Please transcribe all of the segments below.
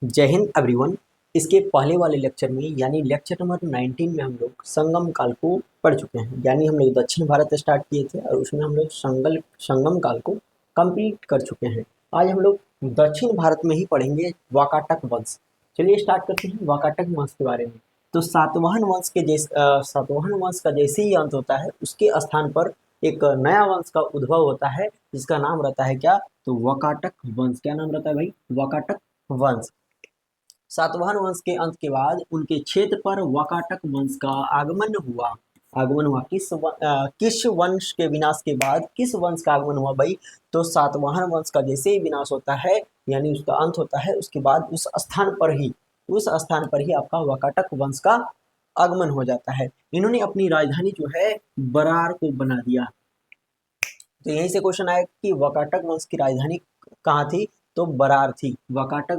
जय हिंद एवरीवन। इसके पहले वाले लेक्चर में यानी लेक्चर नंबर 19 में हम लोग संगम काल को पढ़ चुके हैं। यानी हम लोग दक्षिण भारत स्टार्ट किए थे और उसमें हम लोग संगम काल को कंप्लीट कर चुके हैं। आज हम लोग दक्षिण भारत में ही पढ़ेंगे वाकाटक वंश। चलिए स्टार्ट करते हैं वाकाटक वंश के बारे में। तो सातवाहन वंश का जैसे ही अंत होता है उसके स्थान पर एक नया वंश का उद्भव होता है जिसका नाम रहता है क्या, तो वाकाटक वंश। क्या नाम रहता है भाई? वाकाटक वंश। सातवाहन वंश के अंत के बाद उनके क्षेत्र पर वाकाटक वंश का आगमन हुआ। किस वंश के विनाश के बाद किस वंश का आगमन हुआ भाई? तो सातवाहन वंश का जैसे ही विनाश होता है यानी उसका अंत होता है उसके बाद उस स्थान पर ही आपका वाकाटक वंश का आगमन हो जाता है। इन्होंने अपनी राजधानी जो है बरार को बना दिया। तो यहीं से क्वेश्चन आया कि वाकाटक वंश की राजधानी कहाँ थी? तो बरार थी। वाकाटक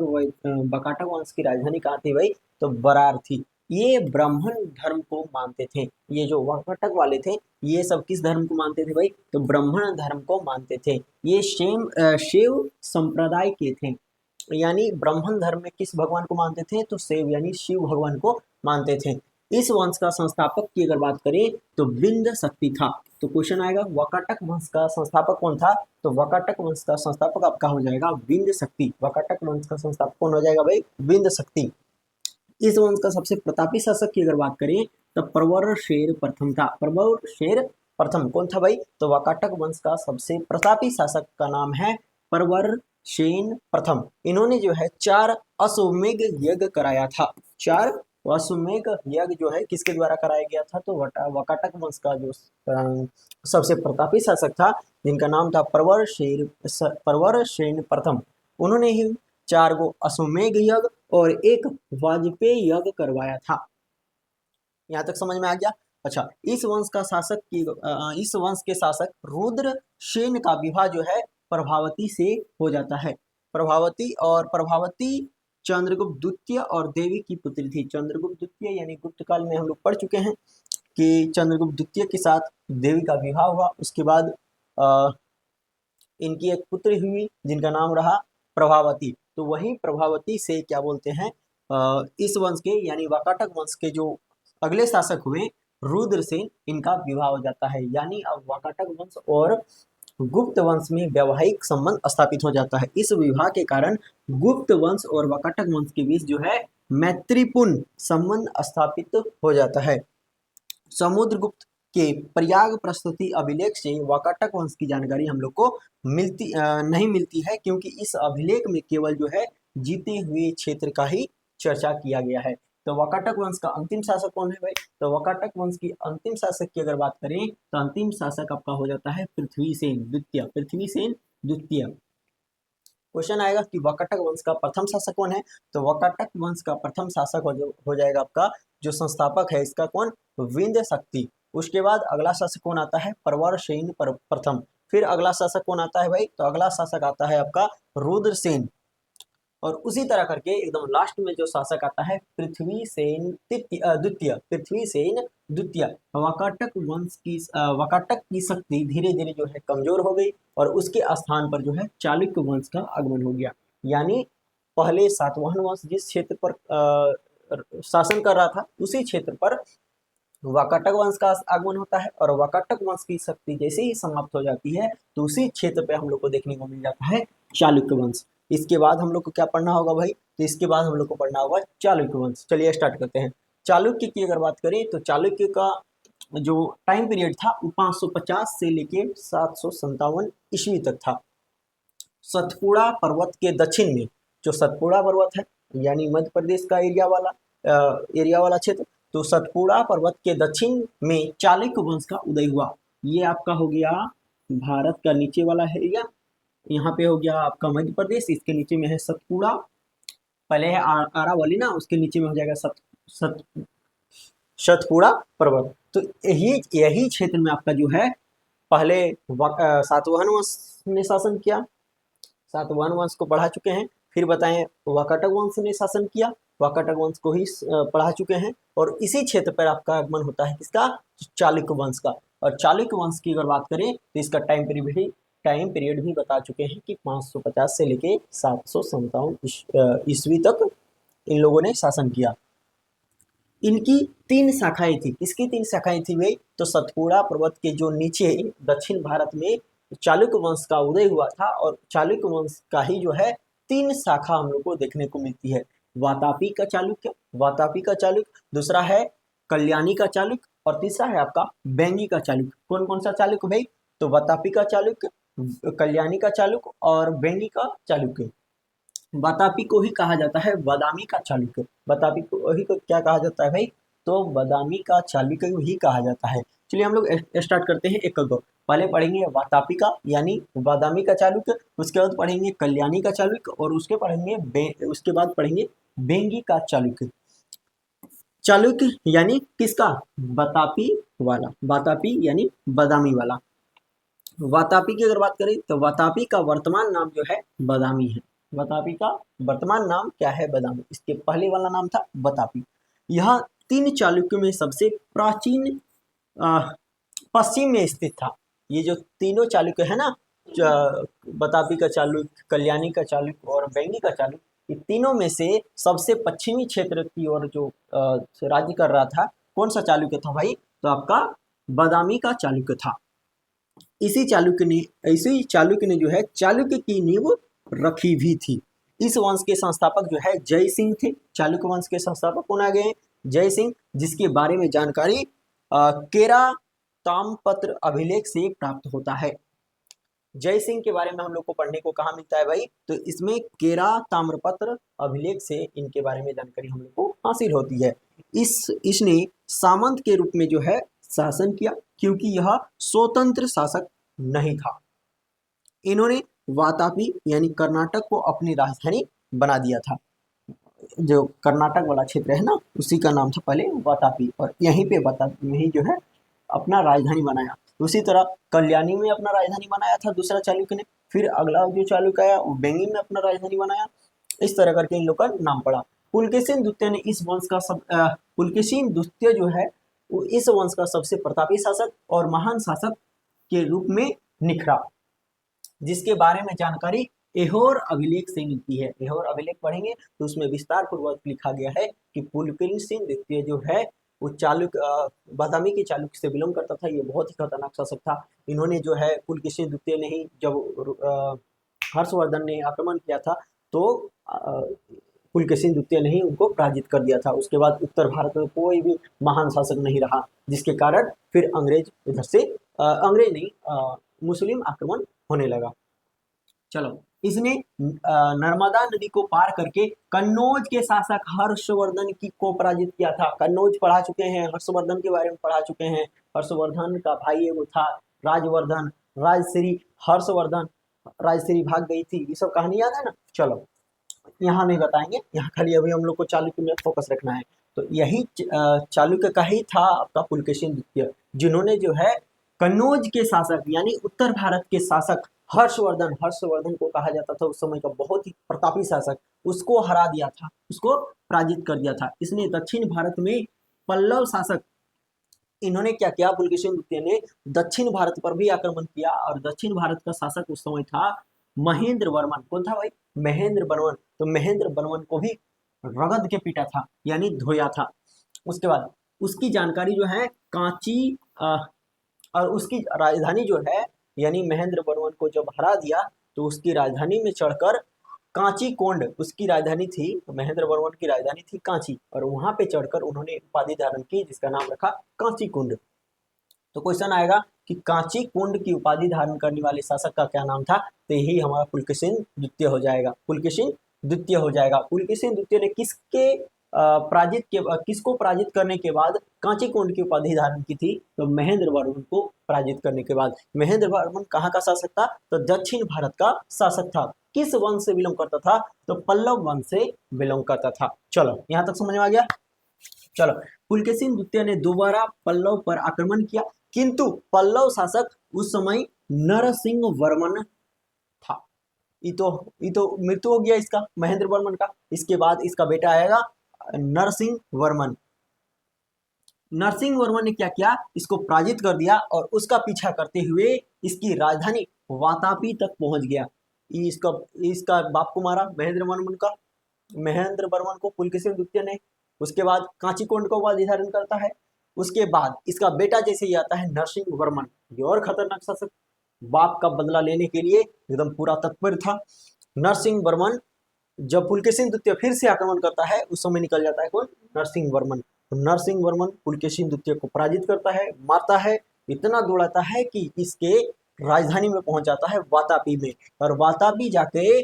वंश की राजधानी कहाँ थी भाई? तो बरार थी। ये ब्राह्मण धर्म को मानते थे। ये जो वाकाटक वाले थे ये सब किस धर्म को मानते थे भाई? तो ब्राह्मण धर्म को मानते थे। ये शिव संप्रदाय के थे। यानी ब्राह्मण धर्म में किस भगवान को मानते थे? तो शिव यानी शिव भगवान को मानते थे। इस वंश का संस्थापक की अगर बात करें तो विंध्य शक्ति था। तो क्वेश्चन आएगा वाकाटक वंश का संस्थापक कौन था? तो वाकाटक वंश का संस्थापक आपका हो जाएगा विंध्य शक्ति। वाकाटक वंश का संस्थापक कौन हो जाएगा भाई? विंध्य शक्ति। इस वंश का सबसे प्रतापी शासक की अगर बात करें तो प्रवरशेर प्रथम था। प्रवरशेर प्रथम कौन था भाई? तो वाकाटक वंश का सबसे प्रतापी शासक का नाम है प्रवरशेन प्रथम। इन्होंने जो है 4 अश्वमेध यज्ञ कराया था। 4 अश्वमेध यज्ञ जो है किसके द्वारा कराया गया था? तो वाकाटक वंश का जो सबसे प्रतापी शासक था जिनका नाम था प्रवरशेन प्रथम। उन्होंने ही 4 गो अश्वमेध यज्ञ और एक वाजपेयी यज्ञ करवाया था। यहाँ तक समझ में आ गया? अच्छा, इस वंश के शासक रुद्रसेन का विवाह जो है प्रभावती से हो जाता है। प्रभावती चंद्रगुप्त द्वितीय और देवी की पुत्री थी। चंद्रगुप्त द्वितीय यानी गुप्त काल में हम लोग पढ़ चुके हैं कि चंद्रगुप्त द्वितीय के साथ देवी का विवाह हुआ। उसके बाद इनकी एक पुत्री हुई जिनका नाम रहा प्रभावती। तो वही प्रभावती से क्या बोलते हैं, इस वंश के यानी वाकाटक वंश के जो अगले शासक हुए रुद्रसेन, इनका विवाह हो जाता है। यानी अब वाकाटक वंश और गुप्त वंश में वैवाहिक संबंध स्थापित हो जाता है। इस विवाह के कारण गुप्त वंश और वाकाटक वंश के बीच जो है मैत्रीपूर्ण संबंध स्थापित हो जाता है। समुद्रगुप्त के प्रयाग प्रस्तुति अभिलेख से वाकाटक वंश की जानकारी हम लोग को नहीं मिलती है, क्योंकि इस अभिलेख में केवल जो है जीते हुए क्षेत्र का ही चर्चा किया गया है। तो वाकाटक वंश का अंतिम शासक कौन है भाई? तो वाकाटक वंश की अंतिम शासक की अगर बात करें तो अंतिम शासक आपका हो जाता है पृथ्वीसेन द्वितीय। क्वेश्चन आएगा कि वाकाटक वंश का प्रथम शासक कौन है? तो वाकाटक वंश का प्रथम शासक हो जाएगा आपका जो संस्थापक है इसका कौन? विंध्य शक्ति। उसके बाद अगला शासक कौन आता है? प्रवरशेन प्रथम। फिर अगला शासक कौन आता है भाई? तो अगला शासक आता है आपका रुद्रसेन। और उसी तरह करके एकदम लास्ट में जो शासक आता है पृथ्वीसेन द्वितीय। वाकाटक की शक्ति धीरे धीरे जो है कमजोर हो गई और उसके स्थान पर जो है चालुक्य वंश का आगमन हो गया। यानी पहले सातवाहन वंश जिस क्षेत्र पर शासन कर रहा था उसी क्षेत्र पर वाकाटक वंश का आगमन होता है और वाकाटक वंश की शक्ति जैसे ही समाप्त हो जाती है तो उसी क्षेत्र पे हम लोग को देखने को मिल जाता है चालुक्य वंश। इसके बाद हम लोग को क्या पढ़ना होगा भाई? तो इसके बाद हम लोग को पढ़ना होगा चालुक्य वंश। चलिए स्टार्ट करते हैं। चालुक्य की अगर बात करें तो चालुक्य का जो टाइम पीरियड था वो 550 से लेके 757 ईस्वी तक था। सतपुड़ा पर्वत के दक्षिण में जो सतपुड़ा पर्वत है यानी मध्य प्रदेश का एरिया वाला क्षेत्र, तो सतपुड़ा पर्वत के दक्षिण में चालुक्य वंश का उदय हुआ। ये आपका हो गया भारत का नीचे वाला एरिया। यहाँ पे हो गया आपका मध्य प्रदेश, इसके नीचे में है सतपुड़ा, पहले है आरावली ना, उसके नीचे में हो जाएगा सतपुड़ा पर्वत। तो यही क्षेत्र में आपका जो है पहले सातवाहन वंश ने शासन किया। सातवाहन वंश को पढ़ा चुके हैं। फिर बताएं वाकाटक वंश ने शासन किया, वाकाटक वंश को ही पढ़ा चुके हैं। और इसी क्षेत्र पर आपका आगमन होता है किसका? चालुक्य वंश का। और चालुक्य वंश की अगर बात करें तो इसका टाइम पीरियड भी टाइम पीरियड भी बता चुके हैं कि 550 से लेके 757 ईस्वी तक इन लोगों ने शासन किया। इनकी 3 शाखाएं थी। किसकी 3 शाखाएं थी भाई? तो सतपुड़ा पर्वत के जो नीचे दक्षिण भारत में चालुक्य वंश का उदय हुआ था, और चालुक्य वंश का ही जो है 3 शाखा हम लोग को देखने को मिलती है। वातापी का चालुक्य, वातापी का चालुक्य, दूसरा है कल्याणी का चालुक्य, और तीसरा है आपका बेंगी का चालुक्य। कौन कौन सा चालुक्य भाई? तो वातापी का चालुक्य, कल्याणी का चालुक्य और बेंगी का चालुक्य। वातापी को ही कहा जाता है बादामी का चालुक्य। वातापी को ही को क्या कहा जाता है भाई? तो बादामी का चालुक्य ही कहा जाता है। चलिए हम लोग स्टार्ट करते हैं एक एक। पहले पढ़ेंगे वातापी का यानी बादामी का चालुक्य, उसके बाद पढ़ेंगे कल्याणी का चालुक्य, और उसके बाद पढ़ेंगे बेंगी का चालुक्य। चालुक्य यानी किसका? वातापी वाला, वातापी यानी बादामी वाला। वातापी की अगर बात करें तो वातापी का वर्तमान नाम जो है बादामी है। वातापी का वर्तमान नाम क्या है? बादामी। इसके पहले वाला नाम था वातापी। यह 3 चालुक्यों में सबसे प्राचीन पश्चिम में स्थित था। ये जो तीनों चालुक्य है ना, वातापी का चालुक्य, कल्याणी का चालुक्य और बेंगी का चालुक्य, ये तीनों में से सबसे पश्चिमी क्षेत्र की ओर जो राज्य कर रहा था, कौन सा चालुक्य था भाई? तो आपका बादामी का चालुक्य था। इसी चालुक्य ने जो है चालुक्य की नींव रखी भी थी। इस वंश के संस्थापक जो है जय सिंह थे। चालुक्य वंश के संस्थापक कौन आ गए हैं? जय सिंह, जिसके बारे में जानकारी केरा ताम्रपत्र अभिलेख से प्राप्त होता है। जय सिंह के बारे में हम लोग को पढ़ने को कहाँ मिलता है भाई? तो इसमें केरा ताम्रपत्र अभिलेख से इनके बारे में जानकारी हम लोग को हासिल होती है। इसने सामंत के रूप में जो है शासन किया, क्योंकि यह स्वतंत्र शासक नहीं था। इन्होंने वातापी यानी कर्नाटक को अपनी राजधानी बना दिया था। जो कर्नाटक वाला क्षेत्र है ना, उसी का नाम था पहले वातापी, और यहीं पे वातापी में ही जो है अपना राजधानी बनाया। उसी तरह कल्याणी में अपना राजधानी बनाया था दूसरा चालुक्य ने। फिर अगला जो चालुक्य आया वो बेंगी में अपना राजधानी बनाया। इस तरह करके इन लोग का नाम पड़ा। पुलकेशिन द्वितीय ने इस वंश का पुलकेशिन द्वितीय जो है वो इस वंश का सबसे प्रतापी शासक और महान शासक के रूप में निखरा, जिसके बारे में जानकारी एहोर अभिलेख से मिलती है। एहोर अभिलेख पढ़ेंगे तो उसमें विस्तार पूर्वक लिखा गया है कि पुलकेशिन द्वितीय जो है वो चालुक्य बादामी के चालुक्य से बिलोंग करता था। ये बहुत ही खतरनाक शासक था। इन्होंने जो है पुलकेशिन द्वितीय ने ही, जब हर्षवर्धन ने आक्रमण किया था तो पुलकेशिन द्वितीय ने ही उनको पराजित कर दिया था। उसके बाद उत्तर भारत में कोई भी महान शासक नहीं रहा, जिसके कारण फिर अंग्रेज इधर से अंग्रेज नहीं मुस्लिम आक्रमण होने लगा। चलो, इसने नर्मदा नदी को पार करके कन्नौज के शासक हर्षवर्धन को पराजित किया था। कन्नौज पढ़ा चुके हैं, हर्षवर्धन के बारे में पढ़ा चुके हैं। हर्षवर्धन का भाई एगो था राजवर्धन, राजश्री, हर्षवर्धन, राजश्री भाग गई थी, ये सब कहानी याद है ना। चलो, यहाँ नहीं बताएंगे, यहाँ खाली अभी हम लोग को चालुक्य में फोकस रखना है। तो यही चालुक्य का ही था आपका पुलकेशिन द्वितीय, जिन्होंने जो है कन्नौज के शासक यानी उत्तर भारत के शासक हर्षवर्धन को कहा जाता था उस समय का बहुत ही प्रतापी शासक, उसको हरा दिया था, उसको पराजित कर दिया था। इसने दक्षिण भारत में पल्लव शासक, इन्होंने क्या किया? पुलकेशिन द्वितीय ने दक्षिण भारत पर भी आक्रमण किया, और दक्षिण भारत का शासक उस समय था महेंद्र वर्मन। कौन था भाई? महेंद्र वर्मन। तो महेंद्र वर्मन को भी रगड़ के पीटा था यानी धोया था। उसके बाद उसकी जानकारी जो है कांची और उसकी राजधानी जो है यानी महेंद्र वर्मन को जब हरा दिया तो उसकी राजधानी में चढ़कर कांची कोंड उसकी राजधानी थी, महेंद्र वर्मन की राजधानी थी कांची, और वहां पे चढ़कर उन्होंने उपाधि धारण की जिसका नाम रखा कांची कुंड। तो क्वेश्चन आएगा कि कांची कुंड की उपाधि धारण करने वाले शासक का क्या नाम था? तो यही हमारा पुलकेशिन द्वितीय हो जाएगा। पुलकेशिन द्वितीय हो जाएगा। पुलकेशिन द्वितीय ने किसको पराजित करने के बाद कांची कुंड की उपाधि धारण की थी? तो महेंद्र वर्मन को पराजित करने के बाद। महेंद्र वर्मन कहाँ का शासक था? तो दक्षिण भारत का शासक था। किस वंश से बिलोंग करता था? तो पल्लव वंश से बिलोंग करता था। चलो, यहाँ तक समझ में आ गया। चलो, पुलकेशिन द्वितीय ने दोबारा पल्लव पर आक्रमण किया, किंतु पल्लव शासक उस समय नरसिंह वर्मन था। ये तो मृत्यु हो गया इसका, महेंद्र वर्मन का। इसके बाद इसका बेटा आएगा नरसिंह वर्मन। नरसिंह वर्मा ने क्या किया, इसको पराजित कर दिया और उसका पीछा करते हुए इसकी राजधानी वातापी तक पहुंच गया। इसका इसका बाप को मारा महेंद्र वर्मन को पुलकेशिन द्वितीय ने। उसके बाद कांचीकोंड को उपाधि धारण करता है। उसके बाद इसका बेटा जैसे ही आता है नरसिंह वर्मन, ये और खतरनाक शासक, बाप का बदला लेने के लिए एकदम पूरा तत्पर था। नरसिंह वर्मन जब पुलकेशिन द्वितीय फिर से आक्रमण करता है उस समय निकल जाता है कौन, नरसिंह वर्मन। नरसिंह वर्मन पुलकेशिन द्वितीय को पराजित करता है, मारता है, इतना दौड़ाता है कि इसके राजधानी में पहुंच जाता है वातापी में, और वातापी जाके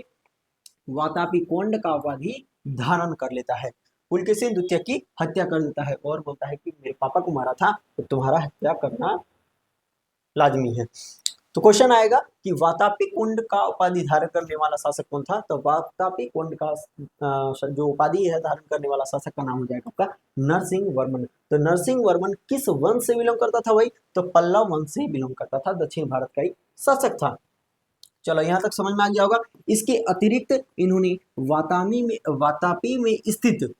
वातापी कोंड का उपाधि धारण कर लेता है। पुलकेशिन द्वितीय की हत्या कर देता है और बोलता है कि मेरे पापा को मारा था तो तुम्हारा हत्या करना लाजमी है। तो क्वेश्चन आएगा कि वातापी कुंड का उपाधि धारण करने वाला शासक कौन था, तो वातापी कुंड का जो उपाधि है धारण करने वाला शासक का नाम हो जाएगा आपका नरसिंह वर्मन। तो नरसिंह वर्मन किस वंश से बिलोंग करता था भाई, तो पल्लव वंश से बिलोंग करता था, दक्षिण भारत का ही शासक था। चलो यहाँ तक समझ में आ गया होगा। इसके अतिरिक्त इन्होंने वातापी में स्थित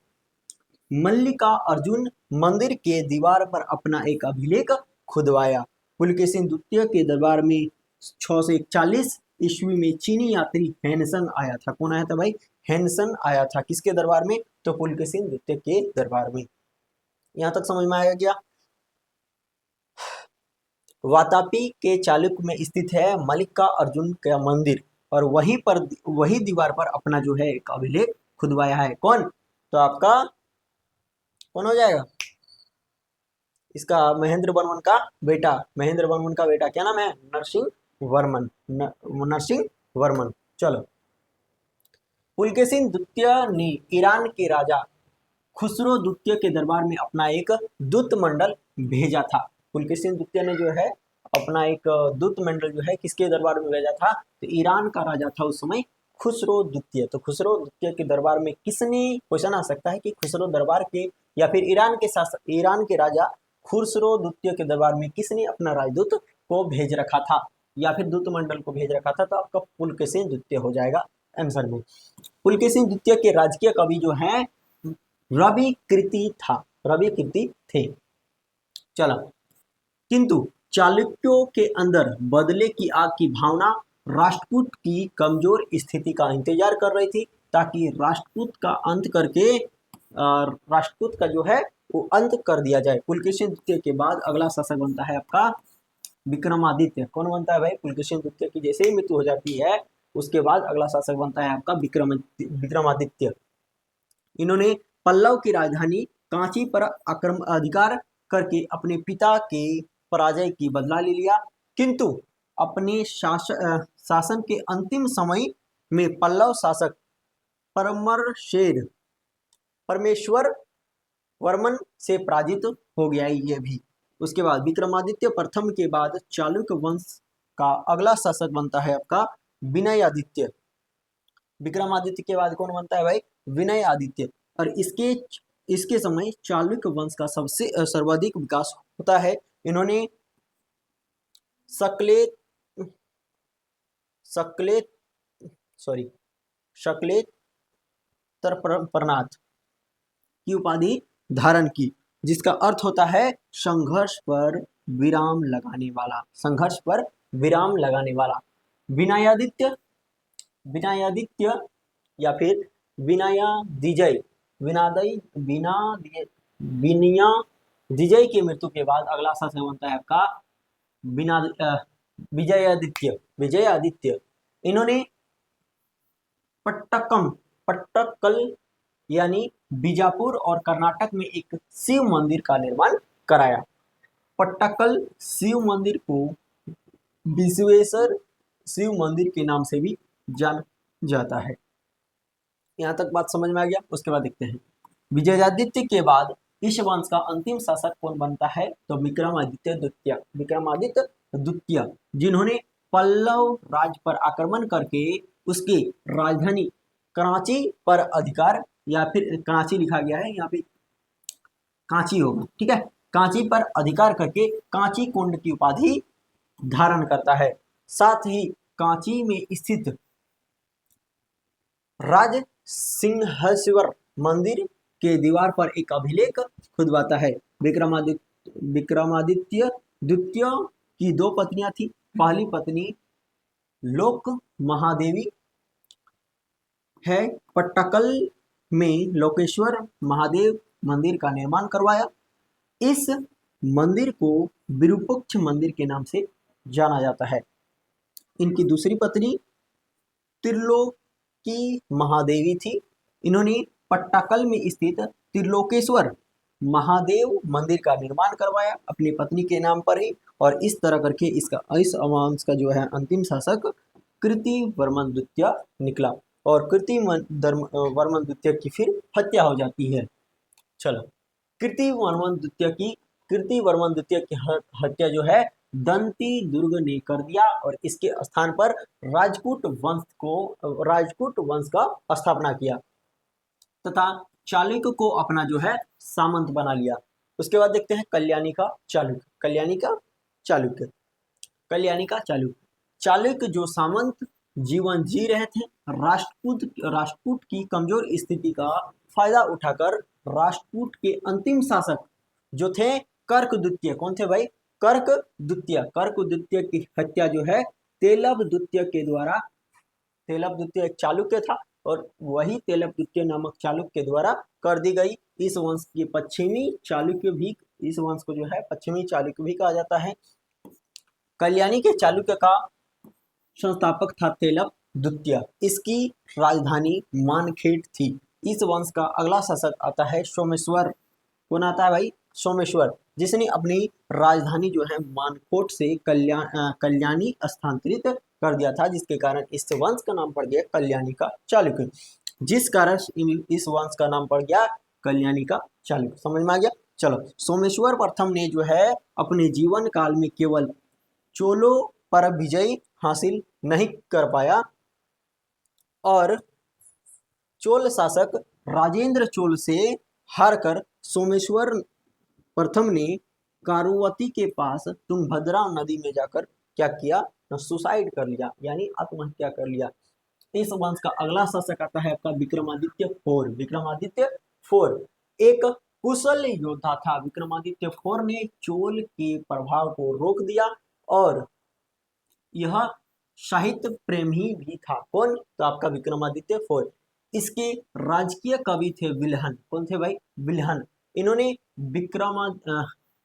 मल्लिका अर्जुन मंदिर के दीवार पर अपना एक अभिलेख खुदवाया। पुलकेशिन द्वितीय के दरबार में 641 ईस्वी में चीनी यात्री हेनसन आया था। कौन आया था भाई, हेनसन आया था, किसके दरबार में, तो पुलकेशिन द्वितीय के दरबार में। यहाँ तक समझ में आया क्या। वातापी के चालुक्य में स्थित है मल्लिका अर्जुन का मंदिर, और वही दीवार पर अपना जो है एक अभिलेख खुदवाया है। कौन, तो आपका कौन हो जाएगा, इसका महेंद्र वर्मन का बेटा। महेंद्र वर्मन का बेटा क्या नाम है, नरसिंह वर्मन। नरसिंह वर्मन। चलो, पुलकेशिन द्वितीय ने ईरान के राजा खुसरो द्वितीय के दरबार में अपना एक दूत मंडल भेजा था। पुलकेशिन द्वितीय ने जो है अपना एक दूत मंडल जो है किसके दरबार में भेजा था, तो ईरान का राजा था उस समय खुसरो द्वितीय। तो खुसरो द्वितीय के दरबार में किसने, क्वेश्चन आ सकता है कि खुसरो दरबार के या फिर ईरान के राजा खुसरो द्वितीय के दरबार में किसने अपना राजदूत को भेज रखा था या फिर दूत मंडल को भेज रखा था, तो आपका पुलकेशिन द्वितीय हो जाएगा आंसर में। पुलकेशिन द्वितीय के राजकीय कवि जो हैं रवि कीर्ति थे। चलो, किंतु चालुक्यों के अंदर बदले की आग की भावना राष्ट्रकूट की कमजोर स्थिति का इंतजार कर रही थी, ताकि राष्ट्रकूट का अंत करके राष्ट्रकूट का जो है वो अंत कर दिया जाए। पुलकेशिन द्वितीय के बाद अगला शासक बनता है आपका विक्रमादित्य। कौन बनता है भाई, पुलकेशिन द्वितीय की जैसे ही मृत्यु हो जाती है उसके बाद अगला शासक बनता है आपका विक्रमादित्य। इन्होंने पल्लव की राजधानी कांची पर अधिकार करके अपने पिता के पराजय की बदला ले लिया, किंतु अपने शासन के अंतिम समय में पल्लव शासक परमेश्वर वर्मन से पराजित हो गया ये भी। उसके बाद विक्रमादित्य प्रथम के बाद चालुक्य वंश का अगला शासक बनता है आपका विनयादित्य। विक्रमादित्य के बाद कौन बनता है भाई, विनयादित्य। और इसके समय चालुक्य वंश का सबसे सर्वाधिक विकास होता है। इन्होंने शकलेतरप्रनाथ की उपाधि धारण की, जिसका अर्थ होता है संघर्ष पर विराम लगाने वाला, संघर्ष पर विराम लगाने वाला। विनयादित्य या फिर विनयादिजय की मृत्यु के बाद अगला शासक बनता है आपका विजयादित्य। इन्होंने पट्टक्कल यानी बीजापुर और कर्नाटक में एक शिव मंदिर का निर्माण कराया। पट्टक्कल शिव मंदिर को विश्वेश्वर शिव मंदिर के नाम से भी जाना जाता है। यहाँ तक बात समझ में आ गया। उसके बाद देखते हैं विजयादित्य के बाद इस वंश का अंतिम शासक कौन बनता है, तो विक्रमादित्य द्वितीय, जिन्होंने पल्लव राज पर आक्रमण करके उसकी राजधानी कराची पर अधिकार, या फिर कराची लिखा गया है यहाँ पे, कांची होगा, ठीक है, कांची पर अधिकार करके कांची कुंड की उपाधि धारण करता है। साथ ही कांची में स्थित राज सिंहेश्वर मंदिर के दीवार पर एक अभिलेख खुदवाता है। विक्रमादित्य द्वितीय की दो पत्नियां थी। पहली पत्नी लोक महादेवी है। पट्टकल में लोकेश्वर महादेव मंदिर का निर्माण करवाया। इस मंदिर को विरूपाक्ष मंदिर के नाम से जाना जाता है। इनकी दूसरी पत्नी त्रिलोकी महादेवी थी। इन्होंने पट्टाकल में स्थित त्रिलोकेश्वर महादेव मंदिर का निर्माण करवाया अपनी पत्नी के नाम पर ही, और इस तरह करके इस वंश का जो है अंतिम शासक कीर्तिवर्मन द्वितीय निकला, और कीर्तिवर्मन द्वितीय की फिर हत्या हो जाती है। चलो, कीर्तिवर्मन द्वितीय की हत्या जो है दंती दुर्ग ने कर दिया, और इसके स्थान पर राजपूत वंश का स्थापना किया तथा चालुक्य को अपना जो है सामंत बना लिया। उसके बाद देखते हैं कल्याणी का चालुक्य। चालुक्य जो सामंत जीवन जी रहे थे, राष्ट्रकूट की कमजोर स्थिति का फायदा उठाकर राष्ट्रकूट के अंतिम शासक जो थे कर्क द्वितीय, कौन थे भाई? कर्क द्वितीय की हत्या जो है तेलव द्वितीय के द्वारा, तेलव द्वितीय एक चालुक्य था, और वही तेलव द्वितीय नामक चालुक्य के द्वारा कर दी गई। इस वंश की पश्चिमी चालुक्य भी, इस वंश को जो है पश्चिमी चालुक्य भी कहा जाता है। कल्याणी के चालुक्य का संस्थापक था तेलव द्वितीय। इसकी राजधानी मानखेड़ थी। इस वंश का अगला शासक आता है सोमेश्वर। कौन आता है भाई? सोमेश्वर, जिसने अपनी राजधानी जो है मानकोट से कल्याणी स्थानांतरित कर दिया था, जिसके कारण इस वंश का नाम पड़ गया कल्याणी का चालुक्य। जिस कारण इस वंश का नाम पड़ गया कल्याणी का चालुक्य। समझ में आ गया? चलो, सोमेश्वर प्रथम ने जो है अपने जीवन काल में केवल चोलों पर विजय हासिल नहीं कर पाया, और चोल शासक राजेंद्र चोल से हारकर सोमेश्वर प्रथम ने कारुवती के पास तुंगभद्रा नदी में जाकर क्या किया? सुसाइड कर लिया, यानी आत्महत्या कर लिया। इस वंश का अगला शासक आता है आपका विक्रमादित्य फोर। एक कुशल योद्धा था। विक्रमादित्य फोर ने चोल के प्रभाव को रोक दिया, और यह साहित्य प्रेमी भी था। कौन? तो आपका विक्रमादित्य फोर। इसके राजकीय कवि थे विल्हन। कौन थे भाई? विल्हन। इन्होंने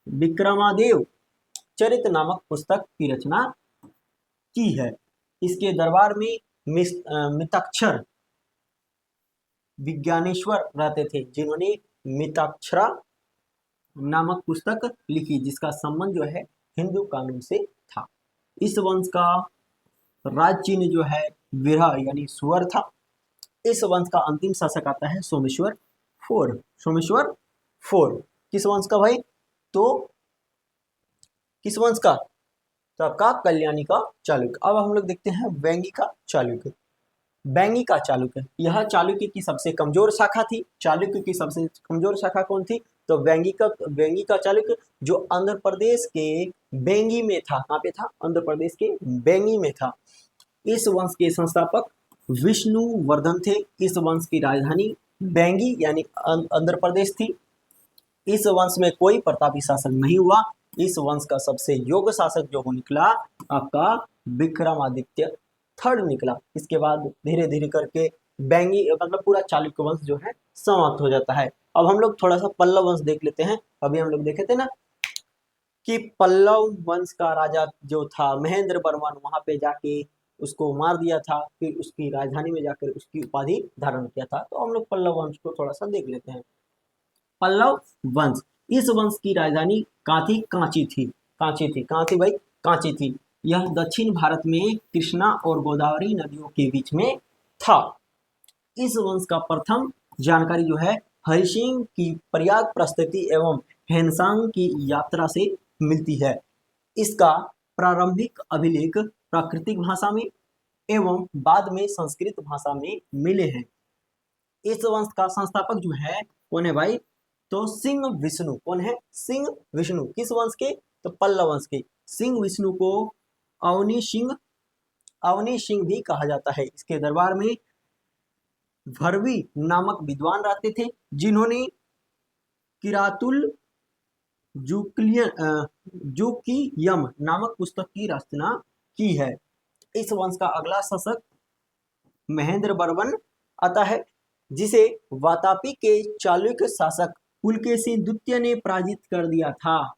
विक्रमादेव चरित नामक पुस्तक की रचना की है। इसके दरबार में मिताक्षर विज्ञानेश्वर रहते थे, जिन्होंने मिताक्षरा नामक पुस्तक लिखी, जिसका संबंध जो है हिंदू कानून से था। इस वंश का राज चिन्ह जो है विरह यानी सुअर था। इस वंश का अंतिम शासक आता है सोमेश्वर फोर। किस वंश का भाई? तो किस वंश का? तो आपका कल्याणी का चालुक्य। अब हम लोग देखते हैं वेंगी का चालुक्य। यह चालुक्य की सबसे कमजोर शाखा थी। चालुक्य की सबसे कमजोर शाखा कौन थी? तो वेंगी का चालुक्य, जो आंध्र प्रदेश के बेंगी में था। कहाँ पे था? आंध्र प्रदेश के बेंगी में था। इस वंश के संस्थापक विष्णुवर्धन थे। इस वंश की राजधानी बेंगी यानी आंध्र प्रदेश थी। इस वंश में कोई प्रतापी शासक नहीं हुआ। इस वंश का सबसे योग्य शासक जो निकला आपका विक्रमादित्य थर्ड निकला। इसके बाद धीरे धीरे करके बेंगी मतलब पूरा चालुक्य वंश जो है समाप्त हो जाता है। अब हम लोग थोड़ा सा पल्लव वंश देख लेते हैं। अभी हम लोग देखे थे ना कि पल्लव वंश का राजा जो था महेंद्र वर्मन, वहां पे जाके उसको मार दिया था, फिर उसकी राजधानी में जाकर उसकी उपाधि धारण किया था। तो हम लोग पल्लव वंश को थोड़ा सा देख लेते हैं। पल्लव वंश, इस वंश की राजधानी कांची थी भाई? कांची थी। यह दक्षिण भारत में कृष्णा और गोदावरी नदियों के बीच में था। इस वंश का प्रथम जानकारी जो है हरिसिंह की प्रयाग प्रस्तुति एवं हेनसांग की यात्रा से मिलती है। इसका प्रारंभिक अभिलेख प्राकृतिक भाषा में एवं बाद में संस्कृत भाषा में मिले हैं। इस वंश का संस्थापक जो है कौन है भाई? तो सिंह विष्णु। कौन है? सिंह विष्णु। किस वंश के? तो पल्लव वंश के। सिंह विष्णु को अवनी सिंह भी कहा जाता है। इसके दरबार में भरवी नामक विद्वान रहते थे, जिन्होंने किरातुल जुकियम नामक पुस्तक की रचना की है। इस वंश का अगला शासक महेंद्र वर्मन आता है, जिसे वातापी के चालुक्य शासक पुलकेशिन द्वितीय ने पराजित कर दिया था।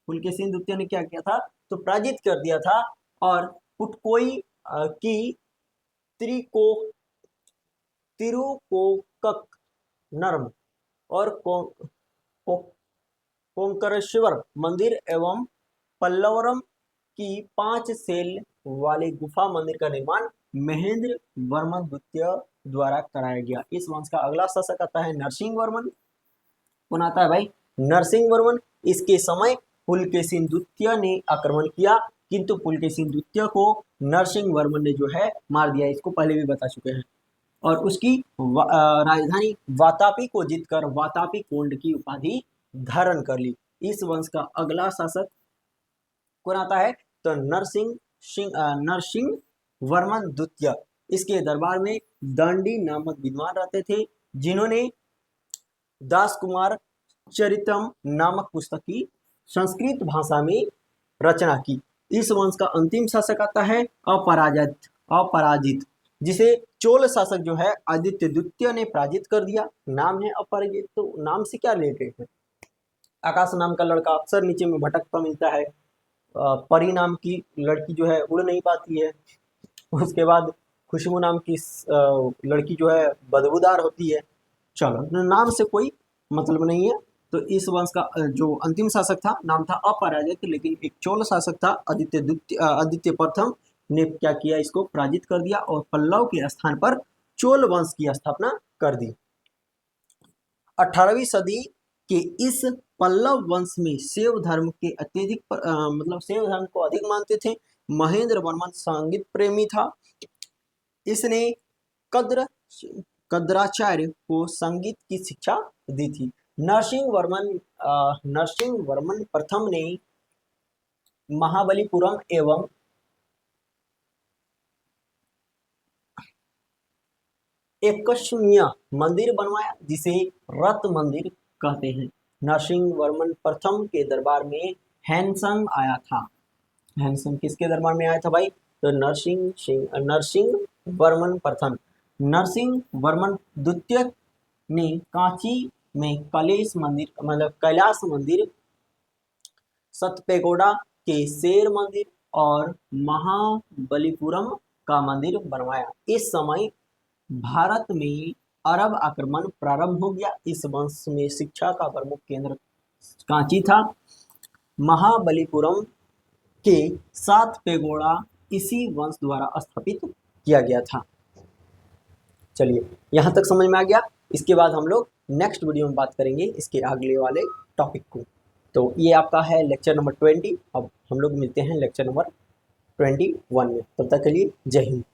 पुलकेशिन द्वितीय ने क्या किया था, तो पराजित कर दिया था, और पुटकोई की तिरुकोकक नर्म और कोंकरेश्वर मंदिर एवं पल्लवरम की 5 सेल वाले गुफा मंदिर का निर्माण महेंद्र वर्मन द्वितीय द्वारा कराया गया। इस वंश का अगला शासक आता है नरसिंह वर्मन। कौन आता है भाई, नरसिंह वर्मन। इसके समय पुलकेशिन द्वितीय ने आक्रमण किया, किंतु पुलकेशिन द्वितीय को नरसिंह वर्मन ने जो है मार दिया, इसको पहले भी बता चुके हैं, और उसकी राजधानी वातापी को जीतकर वातापी कोंड की उपाधि धारण कर ली। इस वंश का अगला शासक कौन आता है, तो नरसिंह वर्मन द्वितीय। इसके दरबार में दंडी नामक विद्वान रहते थे, जिन्होंने दास कुमार चरितम नामक पुस्तक की संस्कृत भाषा में रचना की। इस वंश का अंतिम शासक आता है अपराजित, जिसे चोल शासक जो है आदित्य द्वितीय ने पराजित कर दिया। नाम है अपराजित, तो नाम से क्या रिलेटेड है, आकाश नाम का लड़का अक्सर नीचे में भटकता मिलता है, परी नाम की लड़की जो है उड़ नहीं पाती है, उसके बाद खुशबू नाम की लड़की जो है बदबूदार होती है। चलो, नाम से कोई मतलब नहीं है। तो इस वंश का जो अंतिम शासक था नाम था अपराजित, लेकिन एक चोल शासक था आदित्य प्रथम ने क्या किया, इसको पराजित कर दिया और पल्लव के स्थान पर चोल वंश की स्थापना कर दी। 18वीं सदी के इस पल्लव वंश में शैव धर्म के अत्यधिक मतलब शैव धर्म को अधिक मानते थे। महेंद्र वर्मन संगीत प्रेमी था। इसने कद्राचार्य को संगीत की शिक्षा दी थी। नरसिंह वर्मन प्रथम ने महाबलीपुरम एवं एकस्मीय मंदिर बनवाया, जिसे रत मंदिर कहते हैं। नरसिंह वर्मन प्रथम के दरबार में हैनसंग आया था। हैनसंग किसके दरबार में आया था भाई, तो नरसिंह वर्मन प्रथम। नरसिंह वर्मन द्वितीय ने कांची में कैलाश मंदिर, सतपेगोड़ा के शेर मंदिर और महाबलीपुरम का मंदिर बनवाया। इस समय भारत में अरब आक्रमण प्रारंभ हो गया। इस वंश में शिक्षा का प्रमुख केंद्र कांची था। महाबलीपुरम के 7 पेगोड़ा इसी वंश द्वारा स्थापित किया गया था। चलिए, यहाँ तक समझ में आ गया। इसके बाद हम लोग नेक्स्ट वीडियो में बात करेंगे इसके अगले वाले टॉपिक को। तो ये आपका है लेक्चर नंबर 20। अब हम लोग मिलते हैं लेक्चर नंबर 21 में। तब तक के लिए जय हिंद।